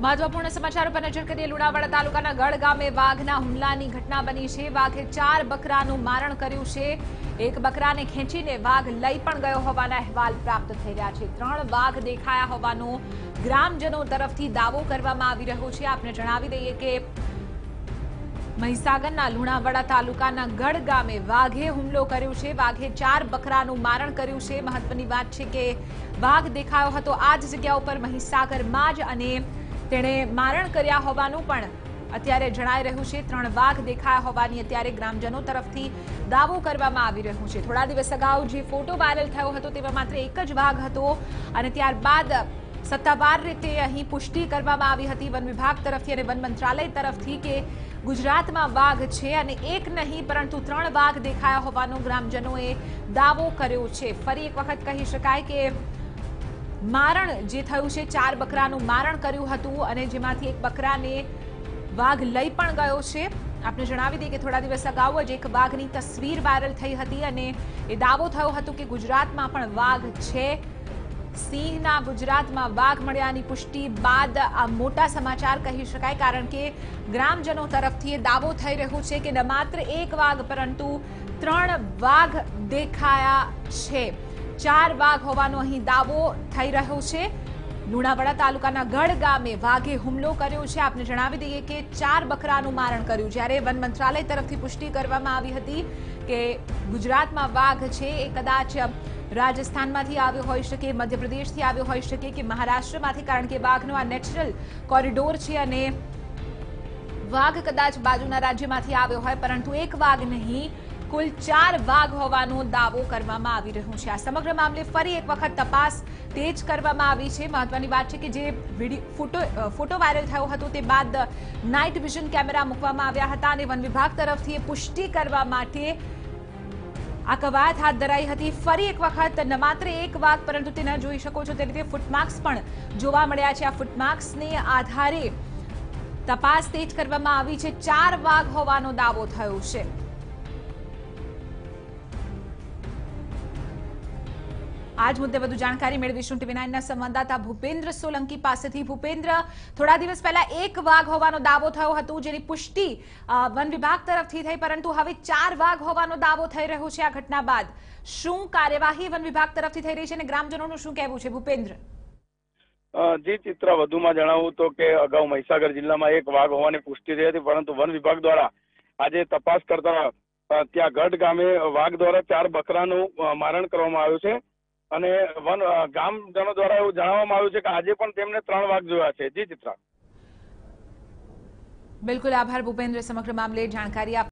મહત્વપૂર્ણ સમાચારો પર નજર કરીએ। લુણાવાડા તાલુકાના ગઢ ગામે વાઘના હુમલાની ઘટના બની છે। વાઘે 4 બકરાનું મારણ કર્યું છે। એક બકરાને ખેંચીને વાઘ લઈ પણ ગયો હોવાના અહેવાલ પ્રાપ્ત થઈ રહ્યા છે। 3 વાઘ દેખાયા હોવાનો ગ્રામજનો તરફથી દાવો કરવામાં આવી રહ્યો છે। આપને જણાવી દઈએ કે મહીસાગરના લુણાવાડા તાલુકાના ગઢ ગામે વાઘે હુમલો કર્યો છે। વાઘે 4 બકરાનું મારણ કર્યું છે। મહત્વની વાત છે કે વાઘ દેખાયો હતો આ જ જગ્યા ઉપર મહીસાગરમાં જ અને તેણે મારણ કર્યા હોવાનું પણ અત્યારે જણાઈ રહ્યું છે। 3 વાઘ દેખાયા હોવાની અત્યારે ગ્રામજનો તરફથી દાવો કરવામાં આવી રહ્યો છે। થોડા દિવસ અગાઉ જે ફોટો વાયરલ થયો હતો તેમાં માત્ર એક જ વાઘ હતો અને ત્યારબાદ સત્તાવાર રીતે અહીં પુષ્ટિ કરવામાં આવી હતી વન વિભાગ તરફથી અને વન મંત્રાલય તરફથી કે ગુજરાતમાં વાઘ છે અને એક નહીં પરંતુ 3 વાઘ દેખાયા હોવાનો ગ્રામજનોએ દાવો કર્યો છે। ફરી એક વખત કહી શકાય કે મારણ જે થયું છે 4 બકરાનું મારણ કર્યું હતું અને જેમાંથી એક બકરાને વાઘ લઈ પણ ગયો છે। આપને જણાવી દઈએ કે થોડા દિવસ અગાઉ જ એક વાઘની તસવીર વાયરલ થઈ હતી અને એ દાવો થયો હતો કે ગુજરાતમાં પણ વાઘ છે। સિંહના ગુજરાતમાં વાઘ મળ્યાની પુષ્ટિ બાદ આ મોટા સમાચાર કહી શકાય કારણ કે ગ્રામજનો તરફથી એ દાવો થઈ રહ્યો છે કે ન માત્ર એક વાઘ પરંતુ 3 વાઘ દેખાયા છે। 4 વાઘ હોવાનો અહીં દાવો થઈ રહ્યો છે। લુણાવાડા તાલુકાના ગઢ ગામે વાઘે હુમલો કર્યો છે। આપને જણાવી દઈએ કે 4 બકરાનું મારણ કર્યું જ્યારે વન મંત્રાલય તરફથી પુષ્ટિ કરવામાં આવી હતી કે ગુજરાતમાં વાઘ છે એ કદાચ રાજસ્થાનમાંથી આવ્યો હોઈ શકે, મધ્યપ્રદેશથી આવ્યો હોઈ શકે કે મહારાષ્ટ્રમાંથી કારણ કે વાઘનો આ નેચરલ કોરિડોર છે અને વાઘ કદાચ બાજુના રાજ્યમાંથી આવ્યો હોય પરંતુ એક વાઘ નહીં કુલ 4 વાઘ હોવાનો દાવો કરવામાં આવી રહ્યો છે। આ સમગ્ર મામલે ફરી એક વખત તપાસ તેજ કરવામાં આવી છે। મહત્વની વાત છે કે જે ફોટો વાયરલ થયો હતો તે બાદ નાઇટ વિઝન કેમેરા મૂકવામાં આવ્યા હતા અને વન વિભાગ તરફથી પુષ્ટિ કરવા માટે આ કવાયત હાથ ધરાઈ હતી। ફરી એક વખત ન માત્ર એક વાઘ પરંતુ તેના જોઈ શકો છો તે રીતે ફૂટમાર્ક્સ પણ જોવા મળ્યા છે। આ ફૂટમાર્ક્સને આધારે તપાસ તેજ કરવામાં આવી છે। 4 વાઘ હોવાનો દાવો થયો છે। આજ મુદ્દે વધુ જાણકારી મેળવીશું ટીવી9ના સંવાદદાતા ભૂપેન્દ્ર સોલંકી પાસેથી। ભૂપેન્દ્ર, થોડા દિવસ પહેલા એક વાઘ હોવાનો દાવો થયો હતો જેની પુષ્ટિ વન વિભાગ તરફથી થઈ પરંતુ હવે 4 વાઘ હોવાનો દાવો થઈ રહ્યો છે। આ ઘટના બાદ શું કાર્યવાહી વન વિભાગ તરફથી થઈ રહી છે અને ગ્રામજનોનું શું કહેવું છે? ભૂપેન્દ્ર જી ચિત્ર, વધુમાં જણાવું તો કે અગાઉ મહીસાગર જિલ્લામાં એક વાઘ હોવાની પુષ્ટિ થઈ હતી પરંતુ વન વિભાગ દ્વારા આજે તપાસ કરતા ત્યાં ગઢ ગામે વાઘ દ્વારા 4 બકરાનું મારણ કરવામાં આવ્યું છે અને ગામજનો દ્વારા એવું જણાવવામાં આવ્યું છે કે આજે પણ તેમને 3 વાઘ જોયા છે। જી ચિત્રા, બિલકુલ આભાર ભૂપેન્દ્ર સમગ્ર મામલે જાણકારી